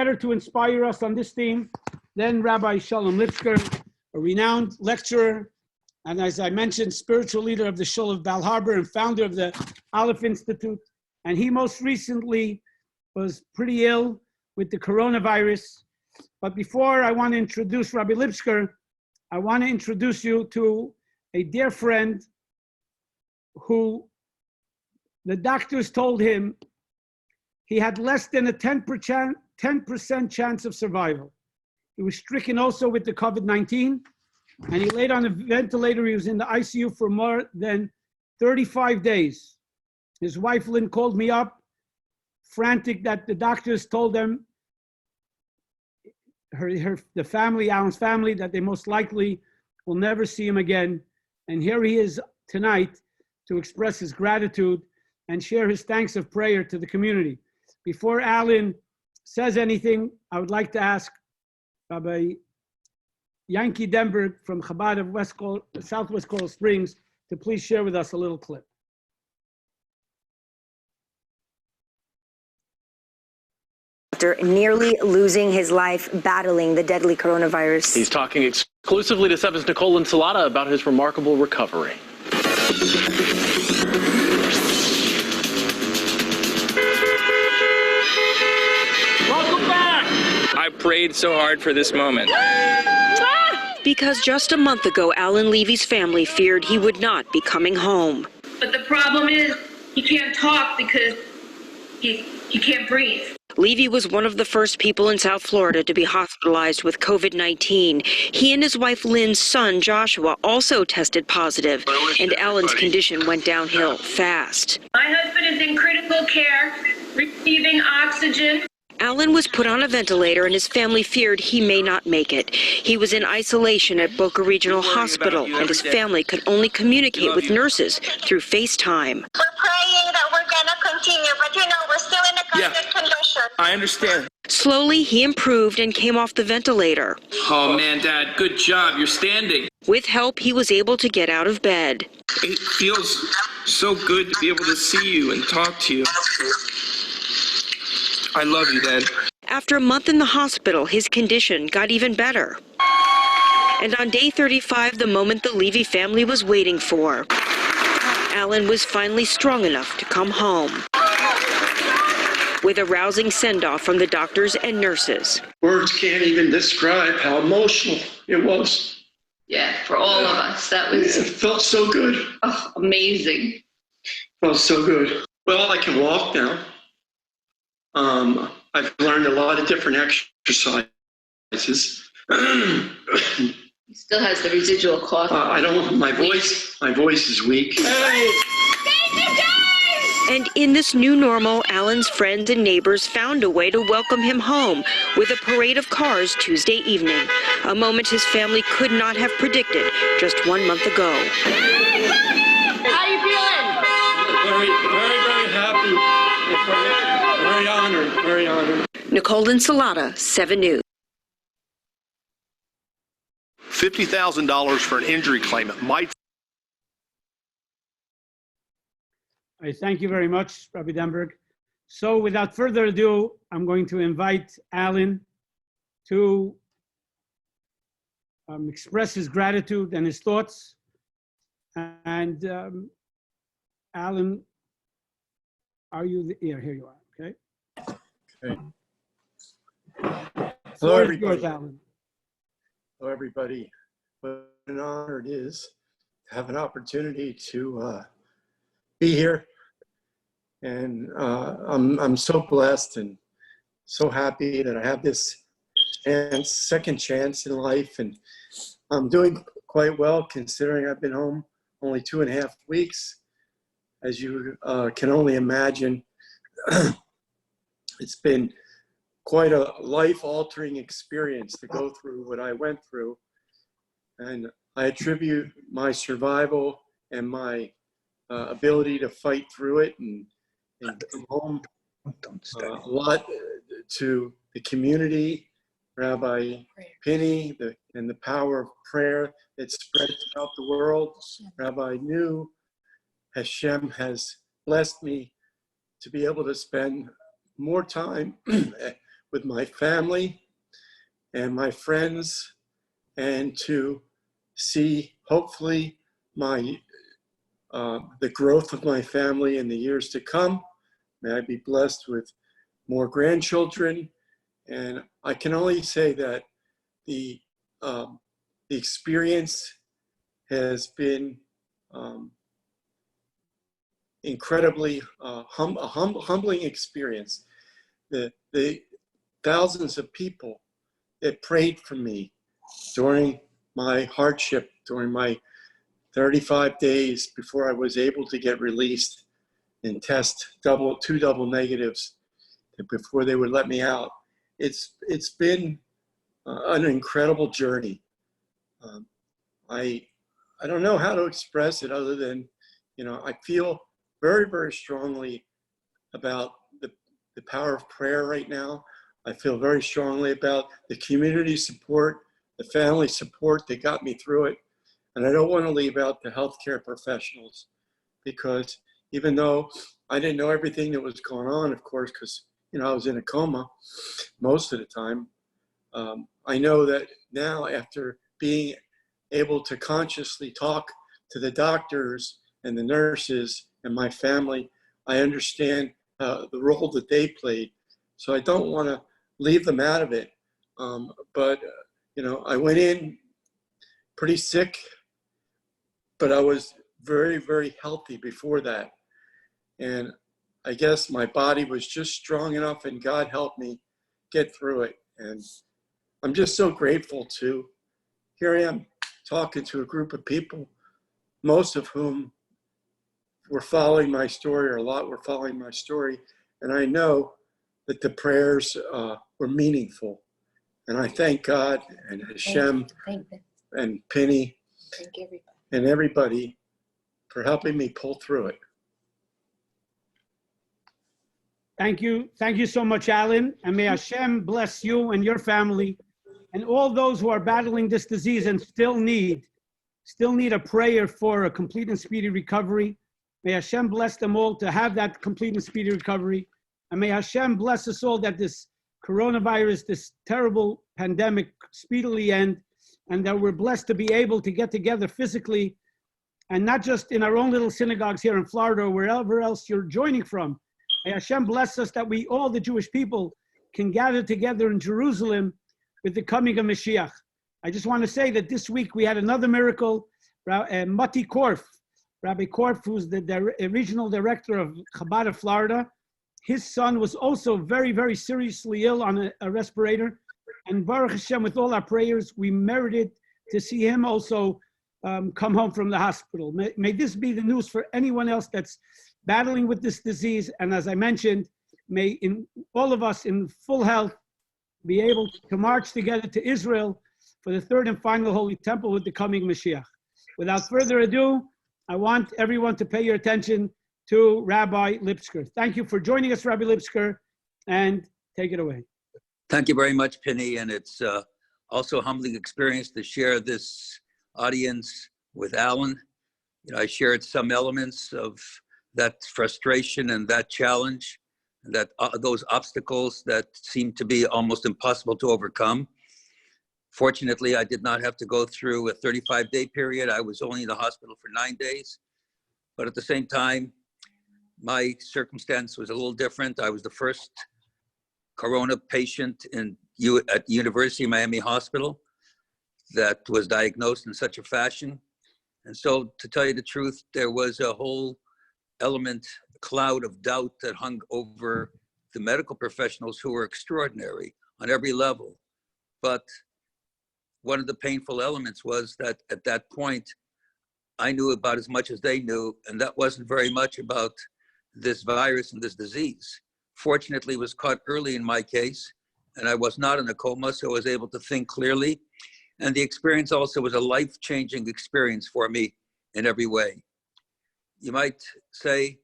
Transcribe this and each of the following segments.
better to inspire us on this theme than Rabbi Sholom Lipskar, a renowned lecturer, and as I mentioned, spiritual leader of the Shul of Harbour and founder of the Aleph Institute. And he most recently was pretty ill with the coronavirus. But before I want to introduce Rabbi Lipskar, I want to introduce you to a dear friend who the doctors told him he had less than a 10% chance of survival. He was stricken also with the COVID-19, and he laid on a ventilator. He was in the ICU for more than 35 days. His wife, Lynn, called me up, frantic that the doctors told them, the family, Alan's family, that they most likely will never see him again. And here he is tonight to express his gratitude and share his thanks of prayer to the community. Before Alan says anything, I would like to ask Rabbi Yankee Denberg from Chabad of Southwest Coral Springs to please share with us a little clip. After nearly losing his life battling the deadly coronavirus. He's talking exclusively to 7's Nicole Insalata about his remarkable recovery. Welcome back! I prayed so hard for this moment. Because just a month ago, Alan Levy's family feared he would not be coming home. But the problem is he can't talk because he can't breathe. Levy was one of the first people in South Florida to be hospitalized with COVID-19. He and his wife Lynn's son, Joshua, also tested positive, and Alan's condition went downhill fast. My husband is in critical care, receiving oxygen. Alan was put on a ventilator, and his family feared he may not make it. He was in isolation at Boca Regional Hospital, and his family could only communicate with nurses through FaceTime. We're praying that we're going to continue, but we're still in a kind of condition. I understand. Slowly, he improved and came off the ventilator. Oh man, Dad, good job. You're standing. With help, he was able to get out of bed. It feels so good to be able to see you and talk to you. I love you, Dad. After a month in the hospital, his condition got even better. And on day 35, the moment the Levy family was waiting for, Alan was finally strong enough to come home. With a rousing send-off from the doctors and nurses. Words can't even describe how emotional it was. Yeah, for all of us, that was... It felt so good. Oh, amazing. Felt so good. Well, I can walk now. I've learned a lot of different exercises. He still has the residual cough. My voice is weak. Hey! And in this new normal, Alan's friends and neighbors found a way to welcome him home with a parade of cars Tuesday evening, a moment his family could not have predicted just 1 month ago. How you feeling? Very, very, very happy. Very honored, very honored. Nicole Insalata, 7 News. $50,000 for an injury claimant might. I thank you very much, Rabbi Denberg. So without further ado, I'm going to invite Alan to express his gratitude and his thoughts. And Alan, are you, here you are, okay? Okay. Hello, everybody. Alan. Hello, everybody. What an honor it is to have an opportunity to be here. And I'm so blessed and so happy that I have this second chance in life. And I'm doing quite well considering I've been home only 2.5 weeks. As you can only imagine, it's been quite a life-altering experience to go through what I went through. And I attribute my survival and my ability to fight through it and come home a lot to the community, Rabbi Pinney, and the power of prayer that spread throughout the world. Rabbi knew Hashem has blessed me to be able to spend more time with my family and my friends, and to see hopefully the growth of my family in the years to come. May I be blessed with more grandchildren. And I can only say that the experience has been incredibly humbling experience. The thousands of people that prayed for me during my hardship, during my 35 days before I was able to get released and test two double negatives before they would let me out. It's been an incredible journey. I don't know how to express it other than, I feel very, very strongly about the power of prayer right now. I feel very strongly about the community support, the family support that got me through it. And I don't want to leave out the healthcare professionals, because even though I didn't know everything that was going on, of course, because, I was in a coma most of the time. I know that now, after being able to consciously talk to the doctors and the nurses and my family, I understand the role that they played. So I don't want to leave them out of it. But I went in pretty sick, but I was very, very healthy before that. And I guess my body was just strong enough, and God helped me get through it. And I'm just so grateful to, here I am talking to a group of people, most of whom were following my story, or a lot were following my story. And I know that the prayers were meaningful. And I thank God and Hashem and Penny and everybody for helping me pull through it. Thank you. Thank you so much, Alan. And may Hashem bless you and your family and all those who are battling this disease and still need a prayer for a complete and speedy recovery. May Hashem bless them all to have that complete and speedy recovery. And may Hashem bless us all that this coronavirus, this terrible pandemic, speedily end, and that we're blessed to be able to get together physically, and not just in our own little synagogues here in Florida or wherever else you're joining from. May Hashem bless us that we, all the Jewish people, can gather together in Jerusalem with the coming of Mashiach. I just want to say that this week we had another miracle. Mati Korf, Rabbi Korf, who's the regional director of Chabad of Florida, his son was also very, very seriously ill on a respirator. And Baruch Hashem, with all our prayers, we merited to see him also come home from the hospital. May this be the news for anyone else that's battling with this disease. And as I mentioned, may all of us in full health be able to march together to Israel for the third and final Holy Temple with the coming Mashiach. Without further ado, I want everyone to pay your attention to Rabbi Lipskar. Thank you for joining us, Rabbi Lipskar, and take it away. Thank you very much, Penny. And it's also a humbling experience to share this audience with Alan. I shared some elements of that frustration and that challenge, and that those obstacles that seem to be almost impossible to overcome. Fortunately, I did not have to go through a 35-day period. I was only in the hospital for 9 days. But at the same time, my circumstance was a little different. I was the first corona patient at the University of Miami Hospital that was diagnosed in such a fashion. And so, to tell you the truth, there was a whole cloud of doubt that hung over the medical professionals, who were extraordinary on every level. But one of the painful elements was that at that point, I knew about as much as they knew, and that wasn't very much about this virus and this disease. Fortunately, it was caught early in my case, and I was not in a coma, so I was able to think clearly. And the experience also was a life-changing experience for me in every way. You might say,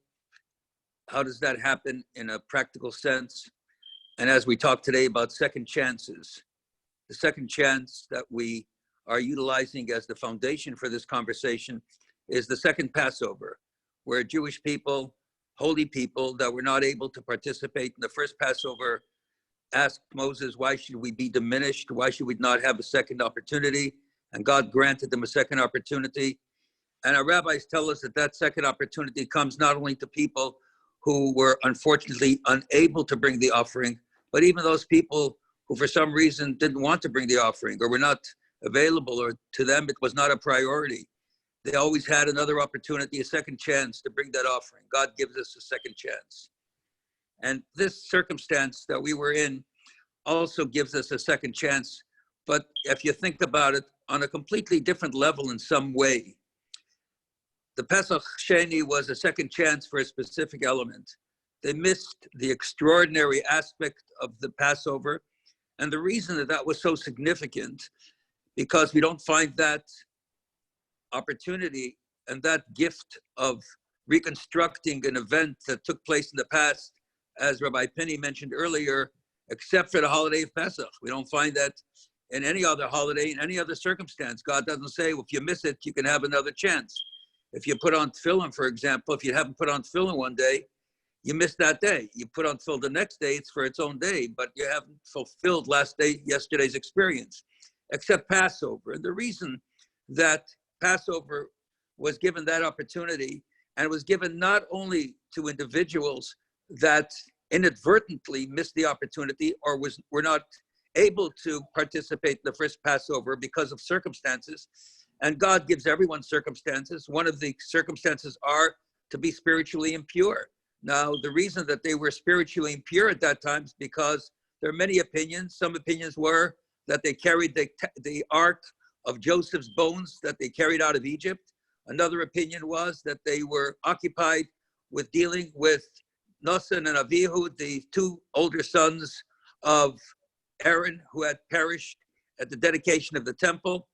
how does that happen in a practical sense? And as we talk today about second chances, the second chance that we are utilizing as the foundation for this conversation is the second Passover, where Jewish people, holy people that were not able to participate in the first Passover asked Moses, why should we be diminished? Why should we not have a second opportunity? And God granted them a second opportunity. And our rabbis tell us that that second opportunity comes not only to people who were unfortunately unable to bring the offering, but even those people who for some reason didn't want to bring the offering or were not available, or to them it was not a priority. They always had another opportunity, a second chance to bring that offering. God gives us a second chance. And this circumstance that we were in also gives us a second chance. But if you think about it on a completely different level in some way, the Pesach Sheni was a second chance for a specific element. They missed the extraordinary aspect of the Passover. And the reason that that was so significant, because we don't find that opportunity and that gift of reconstructing an event that took place in the past, as Rabbi Penny mentioned earlier, except for the holiday of Pesach. We don't find that in any other holiday, in any other circumstance. God doesn't say, well, if you miss it, you can have another chance. If you put on tefillin, for example, if you haven't put on tefillin one day, you miss that day. You put on tefillin the next day, it's for its own day, but you haven't fulfilled yesterday's experience, except Passover. And the reason that Passover was given that opportunity, and it was given not only to individuals that inadvertently missed the opportunity or were not able to participate in the first Passover because of circumstances. And God gives everyone circumstances. One of the circumstances are to be spiritually impure. Now, the reason that they were spiritually impure at that time is because there are many opinions. Some opinions were that they carried the ark of Joseph's bones that they carried out of Egypt. Another opinion was that they were occupied with dealing with Nosson and Avihu, the two older sons of Aaron who had perished at the dedication of the temple.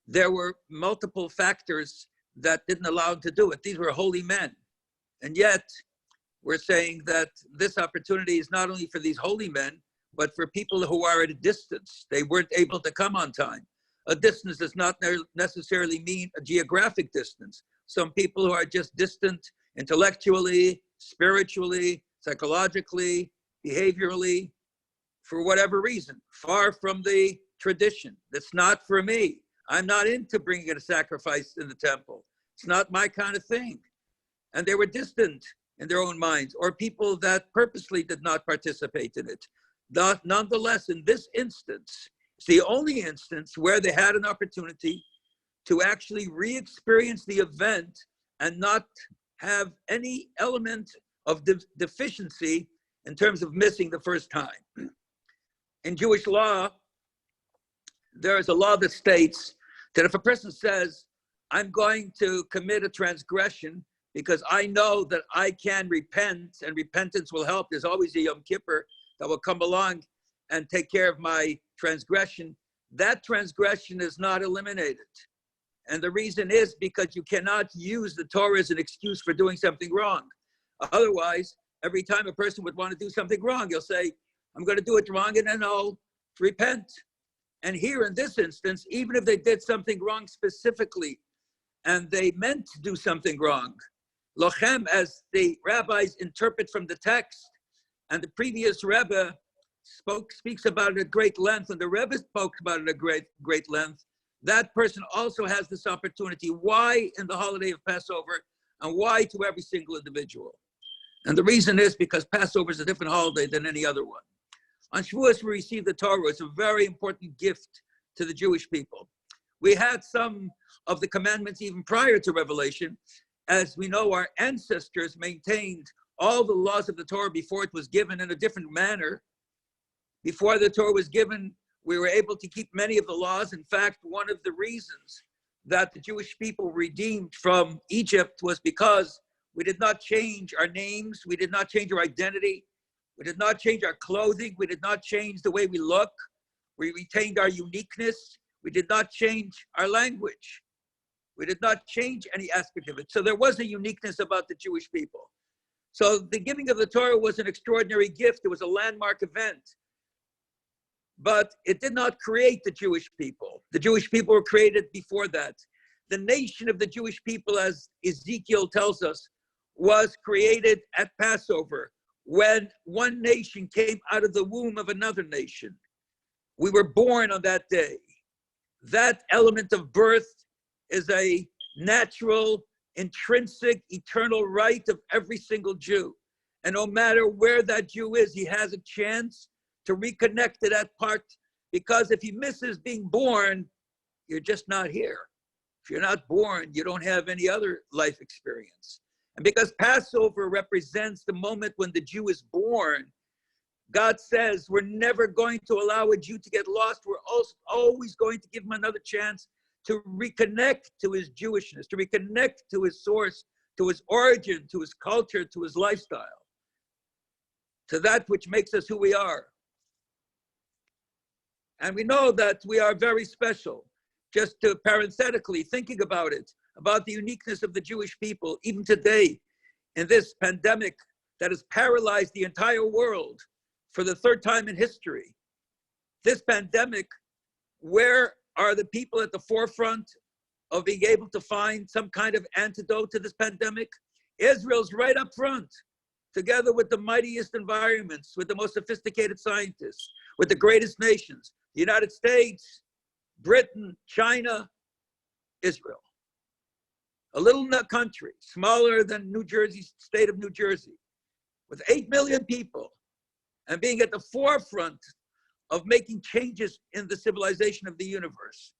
There were multiple factors that didn't allow them to do it. These were holy men. And yet, we're saying that this opportunity is not only for these holy men, but for people who are at a distance. They weren't able to come on time. A distance does not necessarily mean a geographic distance. Some people who are just distant intellectually, spiritually, psychologically, behaviorally, for whatever reason, far from the tradition. That's not for me. I'm not into bringing a sacrifice in the temple. It's not my kind of thing. And they were distant in their own minds, or people that purposely did not participate in it. Nonetheless, in this instance, it's the only instance where they had an opportunity to actually re-experience the event and not have any element of deficiency in terms of missing the first time. In Jewish law, there is a law that states that if a person says, I'm going to commit a transgression because I know that I can repent and repentance will help, there's always a Yom Kippur that will come along and take care of my transgression, that transgression is not eliminated. And the reason is because you cannot use the Torah as an excuse for doing something wrong. Otherwise, every time a person would want to do something wrong, he'll say, I'm going to do it wrong and then I'll repent. And here in this instance, even if they did something wrong specifically and they meant to do something wrong, lochem, as the rabbis interpret from the text, and the previous Rebbe speaks about it at great length, and the Rebbe spoke about it at great length, that person also has this opportunity. Why in the holiday of Passover, and why to every single individual? And the reason is because Passover is a different holiday than any other one. On Shavuos, we receive the Torah. It's a very important gift to the Jewish people. We had some of the commandments even prior to Revelation. As we know, our ancestors maintained all the laws of the Torah before it was given in a different manner. Before the Torah was given, we were able to keep many of the laws. In fact, one of the reasons that the Jewish people redeemed from Egypt was because we did not change our names, we did not change our identity, we did not change our clothing, we did not change the way we look, we retained our uniqueness, we did not change our language, we did not change any aspect of it. So there was a uniqueness about the Jewish people. So the giving of the Torah was an extraordinary gift, it was a landmark event. But it did not create the Jewish people. The Jewish people were created before that. The nation of the Jewish people, as Ezekiel tells us, was created at Passover when one nation came out of the womb of another nation. We were born on that day. That element of birth is a natural, intrinsic, eternal right of every single Jew. And no matter where that Jew is, he has a chance to reconnect to that part, because if he misses being born, you're just not here. If you're not born, you don't have any other life experience. And because Passover represents the moment when the Jew is born, God says we're never going to allow a Jew to get lost. We're also always going to give him another chance to reconnect to his Jewishness, to reconnect to his source, to his origin, to his culture, to his lifestyle, to that which makes us who we are. And we know that we are very special. Just to parenthetically thinking about it, about the uniqueness of the Jewish people, even today, in this pandemic that has paralyzed the entire world for the third time in history. This pandemic, where are the people at the forefront of being able to find some kind of antidote to this pandemic? Israel's right up front, together with the mightiest environments, with the most sophisticated scientists, with the greatest nations, the United States, Britain, China, Israel. A little country, smaller than New Jersey, state of New Jersey, with 8 million people, and being at the forefront of making changes in the civilization of the universe.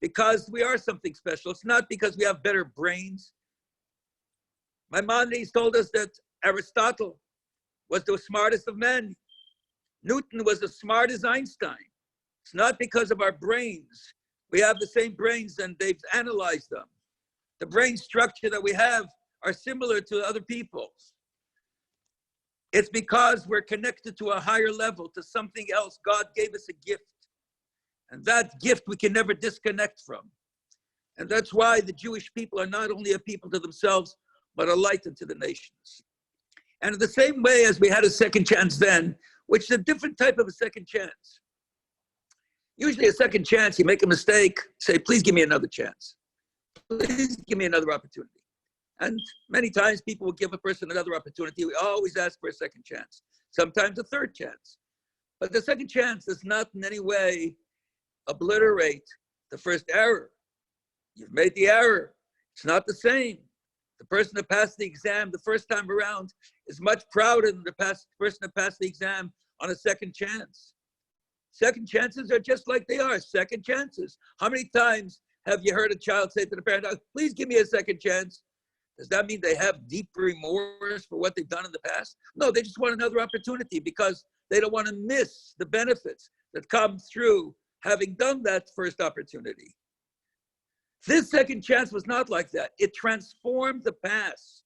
Because we are something special. It's not because we have better brains. Maimonides told us that Aristotle was the smartest of men. Newton was as smart as Einstein. It's not because of our brains. We have the same brains and they've analyzed them. The brain structure that we have are similar to other people's. It's because we're connected to a higher level, to something else. God gave us a gift. And that gift we can never disconnect from. And that's why the Jewish people are not only a people to themselves, but a light unto the nations. And in the same way as we had a second chance then, which is a different type of a second chance. Usually a second chance, you make a mistake, say, please give me another chance. Please give me another opportunity. And many times people will give a person another opportunity. We always ask for a second chance, sometimes a third chance. But the second chance does not in any way obliterate the first error. You've made the error. It's not the same. The person that passed the exam the first time around is much prouder than the person that passed the exam on a second chance. Second chances are just like they are, second chances. How many times have you heard a child say to the parent, oh, please give me a second chance? Does that mean they have deep remorse for what they've done in the past? No, they just want another opportunity because they don't want to miss the benefits that come through having done that first opportunity. This second chance was not like that. It transformed the past.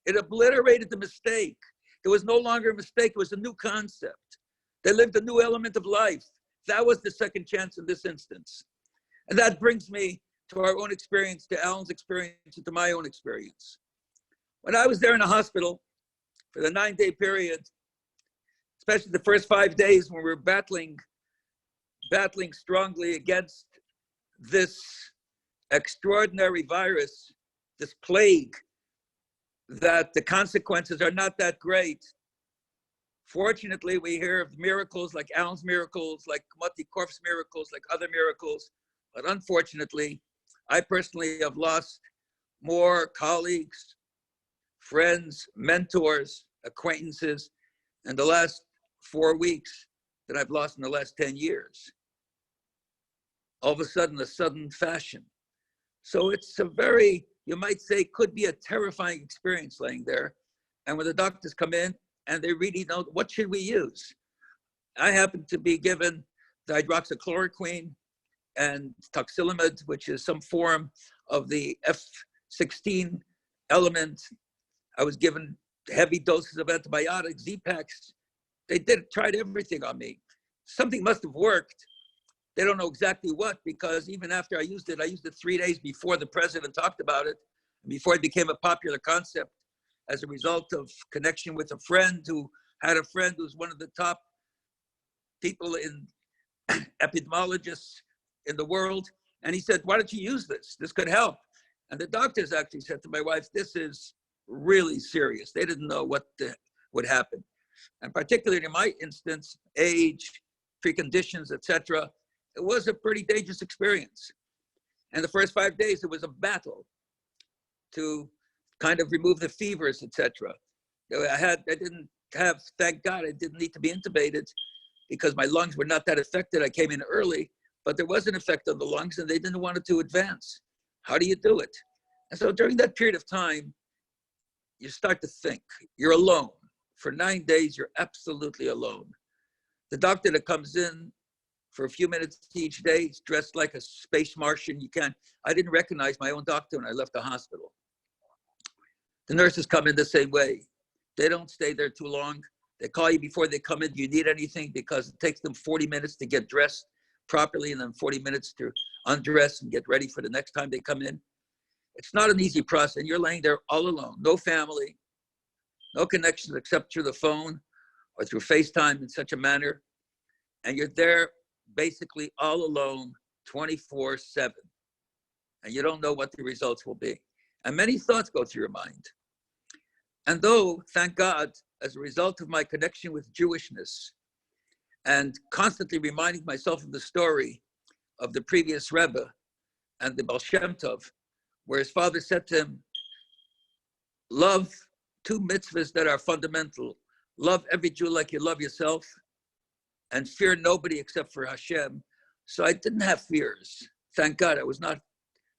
It obliterated the mistake. It was no longer a mistake, it was a new concept. They lived a new element of life. That was the second chance in this instance. And that brings me to our own experience, to Alan's experience, and to my own experience. When I was there in the hospital for the 9-day period, especially the first 5 days when we were battling strongly against this extraordinary virus, this plague, that the consequences are not that great. Fortunately, we hear of miracles like Alan's miracles, like Mati Korf's miracles, like other miracles. But unfortunately, I personally have lost more colleagues, friends, mentors, acquaintances in the last 4 weeks than I've lost in the last 10 years. All of a sudden fashion. So it's a very, you might say, could be a terrifying experience laying there. And when the doctors come in and they really know, what should we use? I happen to be given the hydroxychloroquine and toxilamide, which is some form of the F-16 element. I was given heavy doses of antibiotics, Z-Paks. They tried everything on me. Something must have worked. They don't know exactly what, because even after I used it 3 days before the president talked about it, before it became a popular concept as a result of connection with a friend who had a friend who's one of the top people in epidemiologists in the world. And he said, why don't you use this? This could help. And the doctors actually said to my wife, this is really serious. They didn't know what would happen. And particularly in my instance, age, preconditions, etc., it was a pretty dangerous experience. And the first 5 days, it was a battle to kind of remove the fevers, etc. Thank God, I didn't need to be intubated because my lungs were not that affected. I came in early, but there was an effect on the lungs and they didn't want it to advance. How do you do it? And so during that period of time, you start to think, you're alone. For 9 days, you're absolutely alone. The doctor that comes in for a few minutes each day, is dressed like a space Martian. I didn't recognize my own doctor when I left the hospital. The nurses come in the same way. They don't stay there too long. They call you before they come in. Do you need anything? Because it takes them 40 minutes to get dressed properly and then 40 minutes to undress and get ready for the next time they come in. It's not an easy process. And you're laying there all alone, no family, no connections except through the phone or through FaceTime in such a manner. And you're there basically all alone 24/7. And you don't know what the results will be. And many thoughts go through your mind. And though, thank God, as a result of my connection with Jewishness and constantly reminding myself of the story of the previous Rebbe and the Baal Shem Tov, where his father said to him, love two mitzvahs that are fundamental. Love every Jew like you love yourself and fear nobody except for Hashem. So I didn't have fears. Thank God I was not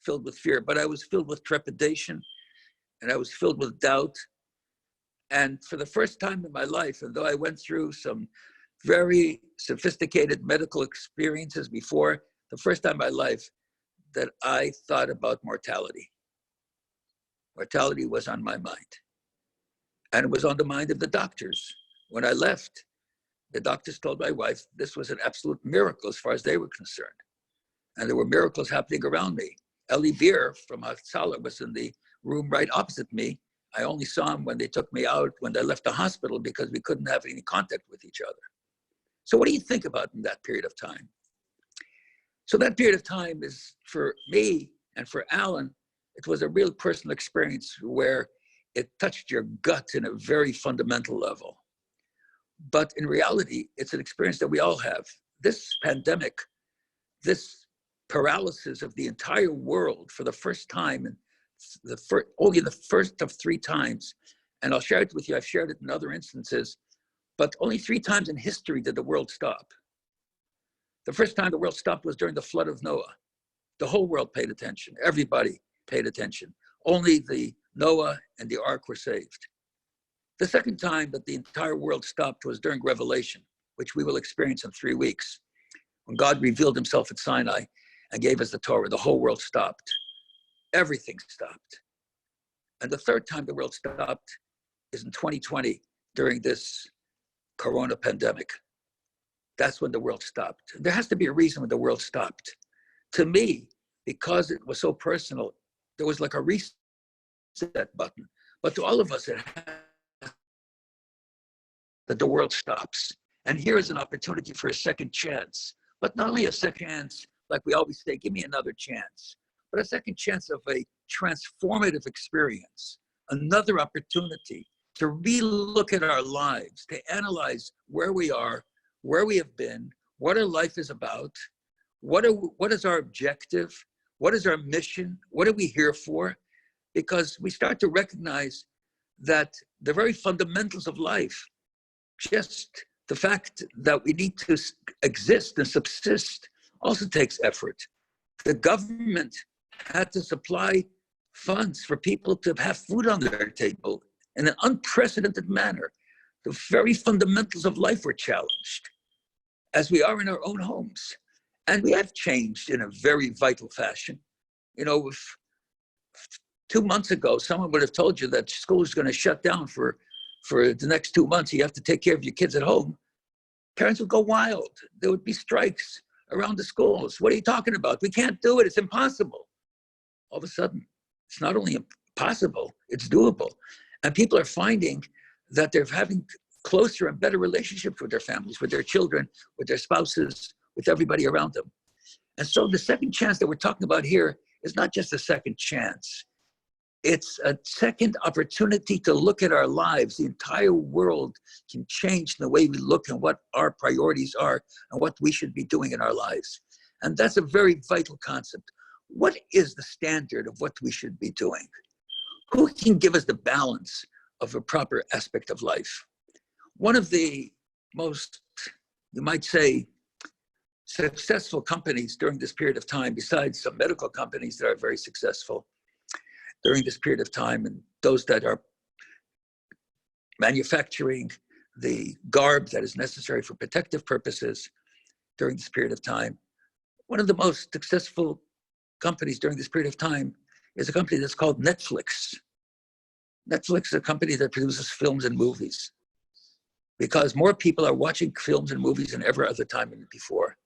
filled with fear, but I was filled with trepidation and I was filled with doubt. And for the first time in my life, and though I went through some very sophisticated medical experiences before, the first time in my life that I thought about mortality. Mortality was on my mind. And it was on the mind of the doctors. When I left, the doctors told my wife this was an absolute miracle as far as they were concerned. And there were miracles happening around me. Eli Beer from Hatzalah was in the room right opposite me. I only saw him when they took me out, when they left the hospital, because we couldn't have any contact with each other. So what do you think about in that period of time? So that period of time is, for me and for Alan, it was a real personal experience where it touched your gut in a very fundamental level. But in reality, it's an experience that we all have. This pandemic, this paralysis of the entire world for the first time, and only the first of 3 times, and I'll share it with you, I've shared it in other instances, but only 3 times in history did the world stop. The first time the world stopped was during the flood of Noah. The whole world paid attention. Everybody paid attention. Only the Noah and the ark were saved. The second time that the entire world stopped was during Revelation, which we will experience in 3 weeks. When God revealed himself at Sinai and gave us the Torah, the whole world stopped. Everything stopped. And the third time the world stopped is in 2020 during this corona pandemic. That's when the world stopped. There has to be a reason when the world stopped. To me, because it was so personal, there was like a reset button. But to all of us, it has that the world stops. And here is an opportunity for a second chance. But not only a second chance, like we always say, give me another chance, but a second chance of a transformative experience, another opportunity to relook at our lives, to analyze where we are, where we have been, what our life is about, what is our objective, what is our mission, what are we here for? Because we start to recognize that the very fundamentals of life, just the fact that we need to exist and subsist, also takes effort. The government had to supply funds for people to have food on their table in an unprecedented manner. The very fundamentals of life were challenged, as we are in our own homes. And we have changed in a very vital fashion. You know, if 2 months ago, someone would have told you that school is going to shut down for the next 2 months. You have to take care of your kids at home. Parents would go wild. There would be strikes around the schools. What are you talking about? We can't do it. It's impossible. All of a sudden, it's not only impossible, it's doable. And people are finding that they're having closer and better relationships with their families, with their children, with their spouses, with everybody around them. And so the second chance that we're talking about here is not just a second chance. It's a second opportunity to look at our lives. The entire world can change the way we look and what our priorities are and what we should be doing in our lives. And that's a very vital concept. What is the standard of what we should be doing? Who can give us the balance of a proper aspect of life? One of the most, you might say, successful companies during this period of time, besides some medical companies that are very successful during this period of time, and those that are manufacturing the garb that is necessary for protective purposes during this period of time. One of the most successful companies during this period of time is a company that's called Netflix. Netflix is a company that produces films and movies because more people are watching films and movies than ever other time before.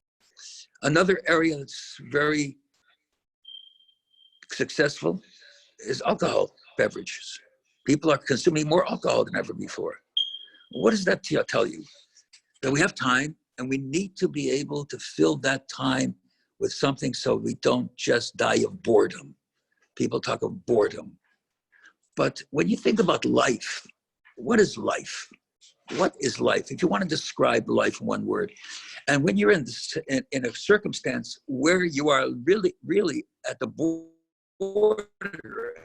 Another area that's very successful is alcohol beverages. People are consuming more alcohol than ever before. What does that tell you? That we have time and we need to be able to fill that time with something so we don't just die of boredom. People talk of boredom. But when you think about life, what is life? What is life? If you want to describe life in one word, and when you're in a circumstance where you are really at the border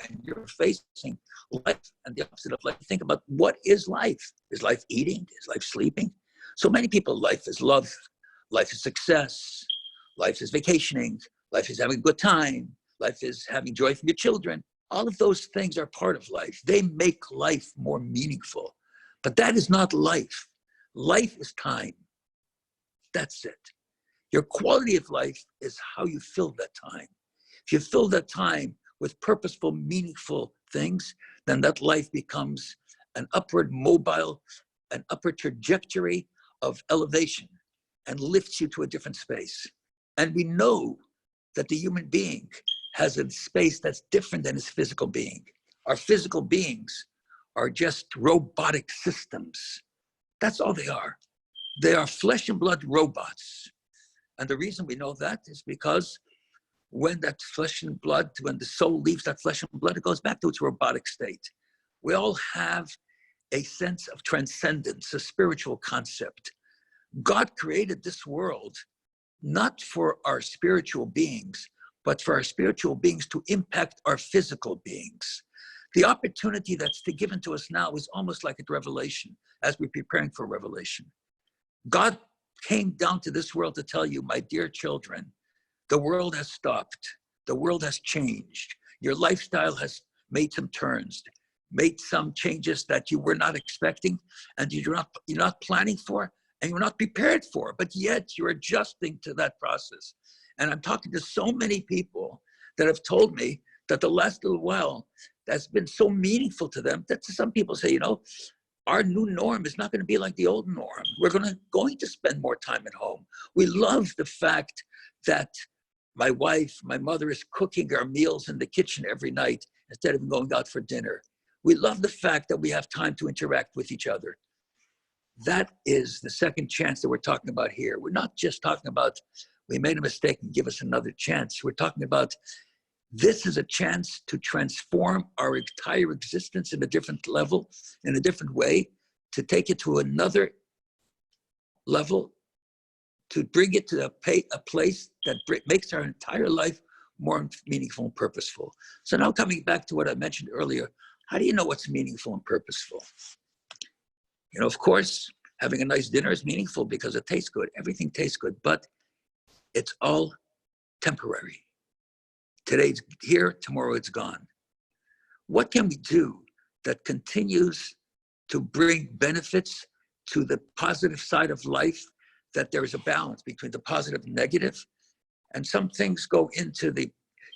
and you're facing life and the opposite of life, think about what is life? Is life eating? Is life sleeping? So many people, life is love, life is success, life is vacationing, life is having a good time, life is having joy from your children. All of those things are part of life. They make life more meaningful. But that is not life. Life is time. That's it. Your quality of life is how you fill that time. If you fill that time with purposeful, meaningful things, then that life becomes an upward mobile, an upward trajectory of elevation and lifts you to a different space. And we know that the human being has a space that's different than his physical being. Our physical beings are just robotic systems. That's all they are. They are flesh and blood robots. And the reason we know that is because when that flesh and blood, when the soul leaves that flesh and blood, it goes back to its robotic state. We all have a sense of transcendence, a spiritual concept. God created this world not for our spiritual beings, but for our spiritual beings to impact our physical beings. The opportunity that's given to us now is almost like a revelation as we're preparing for revelation. God came down to this world to tell you, my dear children, the world has stopped. The world has changed. Your lifestyle has made some turns, made some changes that you were not expecting and you're not planning for and you're not prepared for, but yet you're adjusting to that process. And I'm talking to so many people that have told me that the last little while that's been so meaningful to them that some people say, our new norm is not going to be like the old norm. We're going to spend more time at home. We love the fact that my wife, my mother is cooking our meals in the kitchen every night instead of going out for dinner. We love the fact that we have time to interact with each other. That is the second chance that we're talking about here. We're not just talking about, we made a mistake and give us another chance. We're talking about this is a chance to transform our entire existence in a different level, in a different way, to take it to another level, to bring it to a place that makes our entire life more meaningful and purposeful. So now coming back to what I mentioned earlier, how do you know what's meaningful and purposeful? Of course, having a nice dinner is meaningful because it tastes good. Everything tastes good, but it's all temporary. Today's here, tomorrow it's gone. What can we do that continues to bring benefits to the positive side of life, that there is a balance between the positive and negative? And some things go into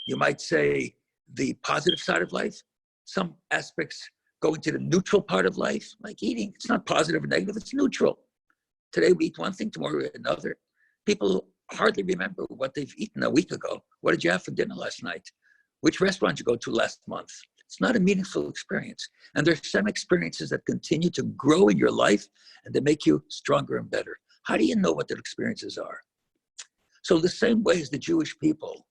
you might say, the positive side of life. Some aspects go into the neutral part of life, like eating. It's not positive or negative, it's neutral. Today we eat one thing, tomorrow we eat another. People hardly remember what they've eaten a week ago. What did you have for dinner last night? Which restaurant did you go to last month? It's not a meaningful experience. And there's some experiences that continue to grow in your life and they make you stronger and better. How do you know what their experiences are? So the same way as the Jewish people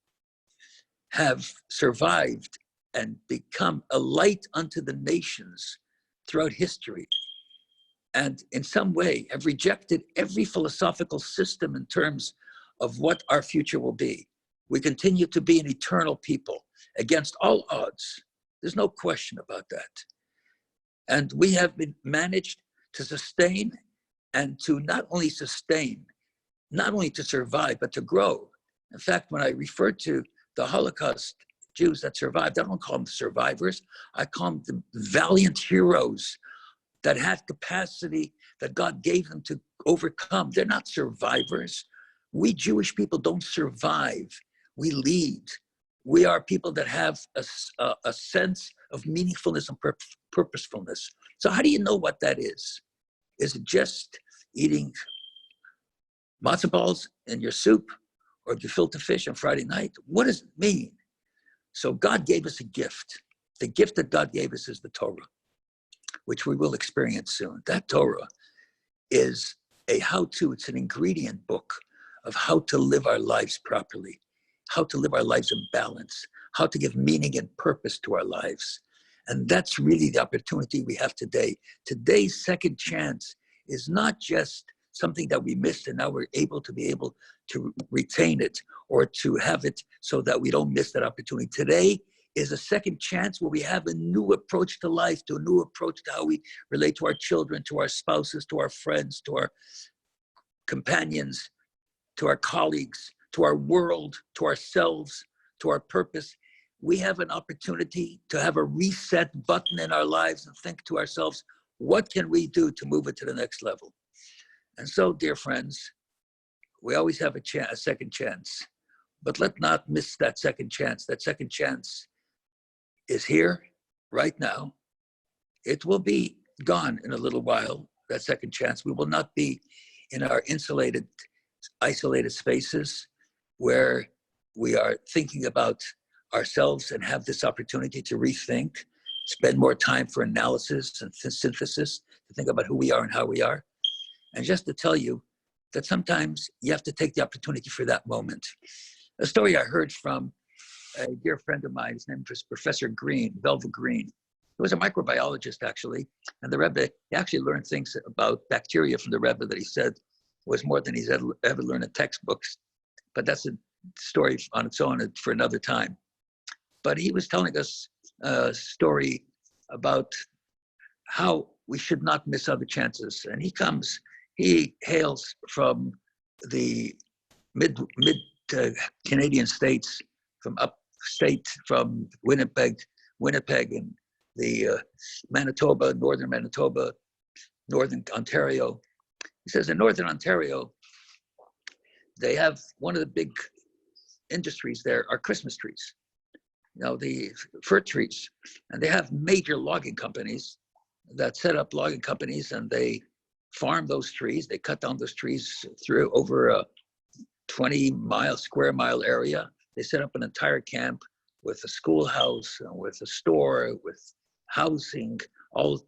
have survived and become a light unto the nations throughout history. And in some way have rejected every philosophical system in terms of what our future will be. We continue to be an eternal people against all odds. There's no question about that. And we have been managed to sustain and to not only sustain, not only to survive, but to grow. In fact, when I refer to the Holocaust Jews that survived, I don't call them survivors. I call them the valiant heroes that had capacity that God gave them to overcome. They're not survivors. We Jewish people don't survive. We lead. We are people that have a sense of meaningfulness and purposefulness. So how do you know what that is? Is it just eating matzo balls in your soup or gefilte fish on Friday night? What does it mean? So God gave us a gift. The gift that God gave us is the Torah, which we will experience soon. That Torah is a how-to, it's an ingredient book of how to live our lives properly, how to live our lives in balance, how to give meaning and purpose to our lives. And that's really the opportunity we have today. Today's second chance is not just something that we missed and now we're able to retain it or to have it so that we don't miss that opportunity. Today is a second chance where we have a new approach to life, to a new approach to how we relate to our children, to our spouses, to our friends, to our companions, to our colleagues, to our world, to ourselves, to our purpose. We have an opportunity to have a reset button in our lives and think to ourselves, what can we do to move it to the next level? And so, dear friends, we always have a second chance, but let's not miss that second chance. That second chance is here right now. It will be gone in a little while, that second chance. We will not be in our insulated, isolated spaces where we are thinking about ourselves and have this opportunity to rethink, spend more time for analysis and synthesis, to think about who we are and how we are. And just to tell you that sometimes you have to take the opportunity for that moment. A story I heard from a dear friend of mine, his name was Professor Green, Belva Green. He was a microbiologist, actually. And the Rebbe, he actually learned things about bacteria from the Rebbe that he said was more than he's ever learned in textbooks. But that's a story on its own for another time. But he was telling us a story about how we should not miss other chances. And he hails from the mid Canadian states, from upstate, from Winnipeg and the Manitoba, northern Ontario. He says in northern Ontario, they have one of the big industries there are Christmas trees. You know, the fir trees. And they have major logging companies that set up logging companies and they farm those trees. They cut down those trees through over a 20 square mile area. They set up an entire camp with a schoolhouse, with a store, with housing, all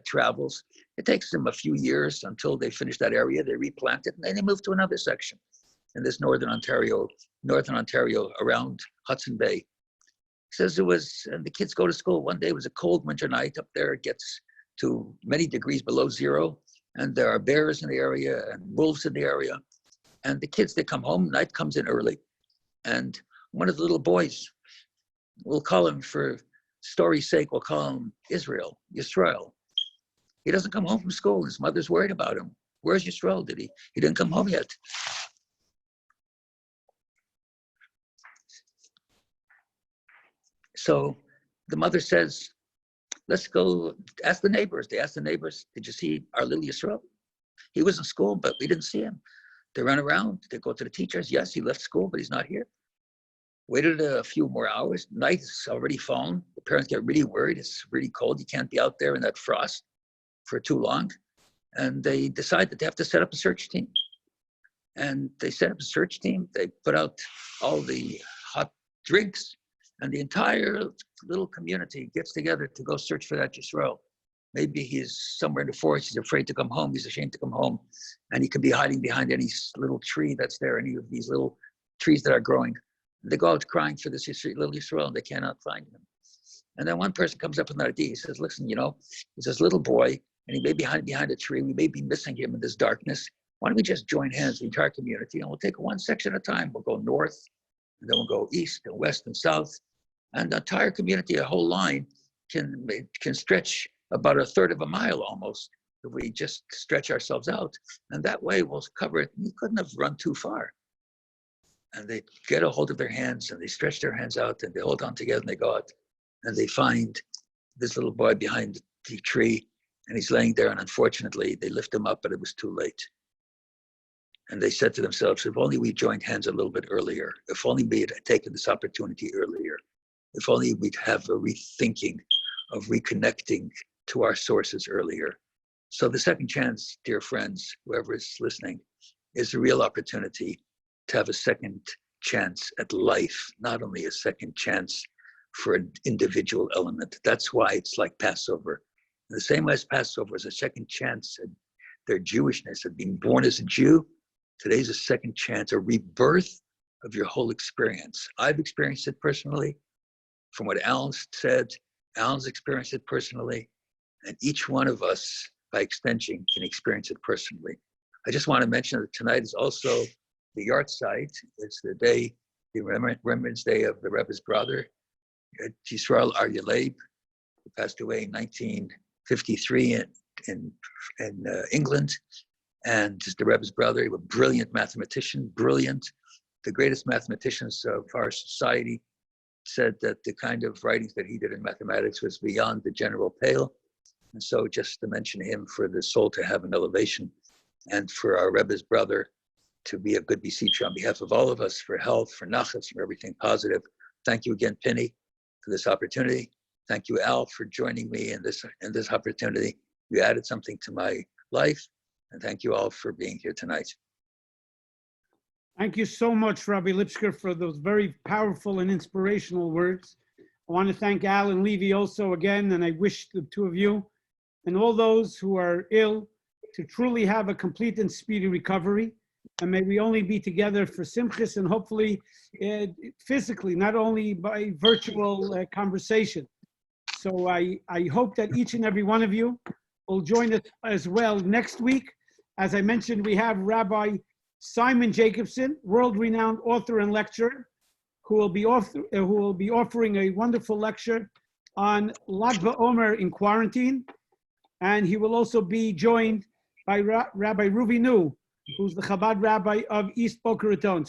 travels. It takes them a few years until they finish that area. They replant it and then they move to another section in this northern Ontario around Hudson Bay. He says and the kids go to school. One day it was a cold winter night up there. It gets to many degrees below zero. And there are bears in the area and wolves in the area. And the kids, they come home, night comes in early. And one of the little boys, we'll call him for story's sake, we'll call him Yisrael. He doesn't come home from school. His mother's worried about him. Where's Yisrael? He didn't come home yet. So the mother says, let's go ask the neighbors. They asked the neighbors, did you see our little Yisrael? He was in school, but we didn't see him. They run around, they go to the teachers. Yes, he left school, but he's not here. Waited a few more hours. Night is already fallen. The parents get really worried. It's really cold. You can't be out there in that frost for too long. And they decide that they have to set up a search team. And they set up a search team. They put out all the hot drinks. And the entire little community gets together to go search for that Yisrael. Maybe he's somewhere in the forest, he's afraid to come home, he's ashamed to come home, and he could be hiding behind any little tree that's there, any of these little trees that are growing. And they go out crying for this little Yisrael, and they cannot find him. And then one person comes up with an idea. He says, listen, there's this little boy, and he may be behind a tree. We may be missing him in this darkness. Why don't we just join hands, the entire community, and we'll take one section at a time. We'll go north, and then we'll go east and west and south. And the entire community, a whole line, can stretch about a third of a mile almost if we just stretch ourselves out. And that way we'll cover it. We couldn't have run too far. And they get a hold of their hands, and they stretch their hands out, and they hold on together, and they go out, and they find this little boy behind the tree, and he's laying there, and unfortunately they lift him up, but it was too late. And they said to themselves, if only we joined hands a little bit earlier, if only we had taken this opportunity earlier, if only we'd have a rethinking of reconnecting to our sources earlier. So the second chance, dear friends, whoever is listening, is a real opportunity to have a second chance at life, not only a second chance for an individual element. That's why it's like Passover. In the same way as Passover is a second chance at their Jewishness, at being born as a Jew, today's a second chance, a rebirth of your whole experience. I've experienced it personally. From what Alan said, Alan's experienced it personally, and each one of us, by extension, can experience it personally. I just want to mention that tonight is also the yard site. It's the day, the Remembrance Day of the Rebbe's brother, Yisrael Aryeh, who passed away in 1953 in England. And the Rebbe's brother, he was a brilliant mathematician, brilliant. The greatest mathematicians of our society said that the kind of writings that he did in mathematics was beyond the general pale. And so just to mention him, for the soul to have an elevation, and for our Rebbe's brother to be a good beseecher on behalf of all of us, for health, for nachas, for everything positive. Thank you again, Penny, for this opportunity. Thank you, Al, for joining me in this opportunity. You added something to my life. And thank you all for being here tonight. Thank you so much, Rabbi Lipskar, for those very powerful and inspirational words. I want to thank Al and Levy also again, and I wish the two of you and all those who are ill to truly have a complete and speedy recovery. And may we only be together for simchas and hopefully physically, not only by virtual conversation. So I hope that each and every one of you will join us as well next week. As I mentioned, we have Rabbi Simon Jacobson, world-renowned author and lecturer, who will be offering a wonderful lecture on Lag BaOmer in quarantine. And he will also be joined by Rabbi Ruby Nu, who's the Chabad rabbi of East Boca Raton.